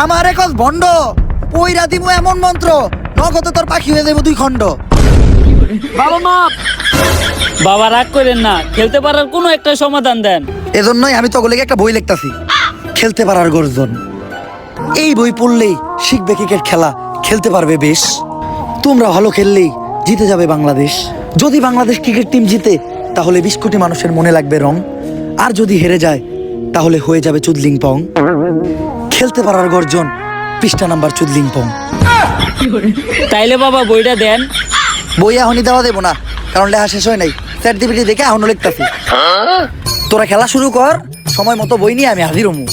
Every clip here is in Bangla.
আমার একজ ভণ্ড পইরা দিমু এমন মন্ত্র নগদে তোর পাখি হয়ে যাবো 2 খণ্ড। বাবা মা, বাবা রাগ করেন না, খেলতে পারার কোনো একটা সমাধান দেন। এজন্যই আমি তোকে একটা বই লিখতাছি, খেলতে পারার গর্জন। এই বই পড়লেই শিখবে ক্রিকেট খেলা, খেলতে পারবে বেশ। তোমরা ভালো খেললেই জিতে যাবে বাংলাদেশ। যদি বাংলাদেশ ক্রিকেট টিম জিতে তাহলে 20 কোটি মানুষের মনে লাগবে রং, আর যদি হেরে যায় তাহলে হয়ে যাবে চুদলিং পং। খেলতে পারার গর্জন, পৃষ্ঠা নাম্বার চুদলিং পং। তাইলে বাবা বইটা দেন। বই এখনই দেওয়া দেবো না, কারণ লেখা শেষ হয় নাই। চ্যাট জিপিটি দেখে এখনো লিখতাছি। তোরা খেলা শুরু কর, সময় মতো বই নিয়ে আমি হাজির হমু।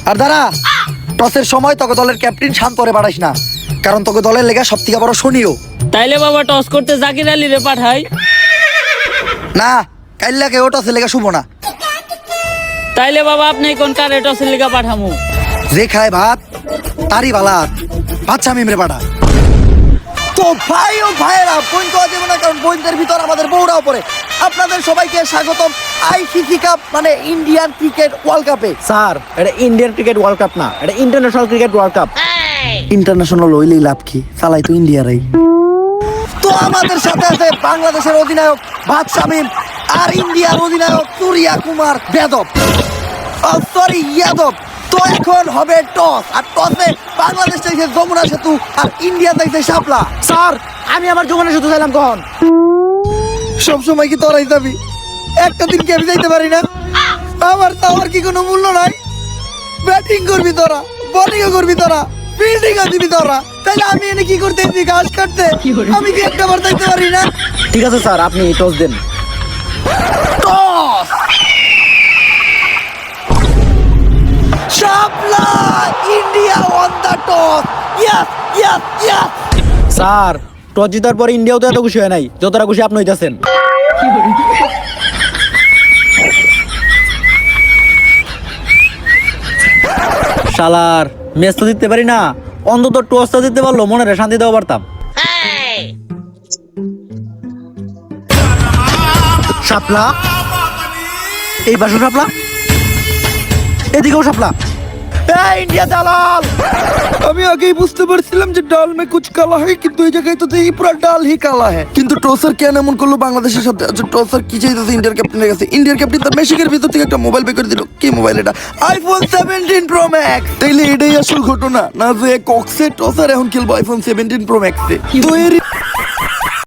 আর দাঁড়া, টসের সময় তোকে দলের ক্যাপ্টেন শান্তরে পাঠাইস না, কারণ তোকে দলের লেগা সব থেকে বড় শনিও। তাইলে বাবা টস করতে জাকির আলী রে পাঠাই। না, কাইল্লাকে ও টসের লেগা শুভ না। তাইলে বাবা আপনি কোন কারে টসের লিগা পাঠামু? যে খায় ভাত তারই বালাত, বাচ্চা মিমরে পাঠা। তো ভাই ও ভাইয়েরা, বইন তো দেবো না, কারণ বইনদের ভিতর আমাদের বউরাও পড়ে। আপনাদের সবাইকে স্বাগতম আইসিসি কাপ মানে ইন্ডিয়ান ক্রিকেট ওয়ার্ল্ড কাপে। স্যার, এটা ইন্ডিয়ান ক্রিকেট ওয়ার্ল্ড কাপ না, এটা international cricket world cup. International হইলেই লাভ কি, চালাই তো ইন্ডিয়ারাই। তো আমাদের সাথে আছে বাংলাদেশের অধিনায়ক ভাত শামীম আর ইন্ডিয়ার অধিনায়ক সূর্যা কুমার যাদব, সরি ইয়াদব। তো এখন হবে টস, আর টসে বাংলাদেশ চাইছে যমুনা সেতু আর ইন্ডিয়া চাইছে শাপলা। স্যার, আমি আমার জীবনে শুধু চাইলাম কখন। সব সময় কি তোরাই যাবি? একটা দিন কি আমি যাইতে পারি না? আমার কি কোনো মূল্য নাই? ব্যাটিং করবি তোরা, বোলিং করবি তোরা, ফিল্ডিং দিবি তোরা, তাহলে আমি এনে কি করতে এসেছি? ঘাস কাটতে? আমি কি একটা বার যাইতে পারি না? ঠিক আছে স্যার, আপনি টস দেন। Toss! Shapla! India won the toss! Yes yes yes! Sir, toss জিতার পরে ইন্ডিয়াও তো এত খুশি হয় নাই যতটা খুশি আপনি হইতাছেন। শালার, ম্যাচ তো জিততে পারি না, অন্তত টসটা জিততে পারলো মনে শান্তি দেওয়া পারতাম। শাপলা, এই পাশে শাপলা, এদিকেও শাপলা। ইন্ডিয়া দালাল! আমি আগেই বুঝতে পারছিলাম যে ডাল মে কুছ কালা হয়, কিন্তু এই জায়গায় তো দেখি পুরো ডাল হি কালা है। কিন্তু টসার কেন এমন করলো বাংলাদেশের সাথে? আচ্ছা, টসার কি চাইতেছে ইন্ডিয়ার ক্যাপ্টেনের কাছে? ইন্ডিয়ার ক্যাপ্টেন তার মেশিনের ভিতর থেকে একটা মোবাইল বের করে দিল। কি মোবাইল এটা? IPhone 17 pro max. তাইলে এটাই আসল ঘটনা না, যে কক্সে টসার এখন খেলবো আইফোন 17 প্রো ম্যাক্সে। তো এর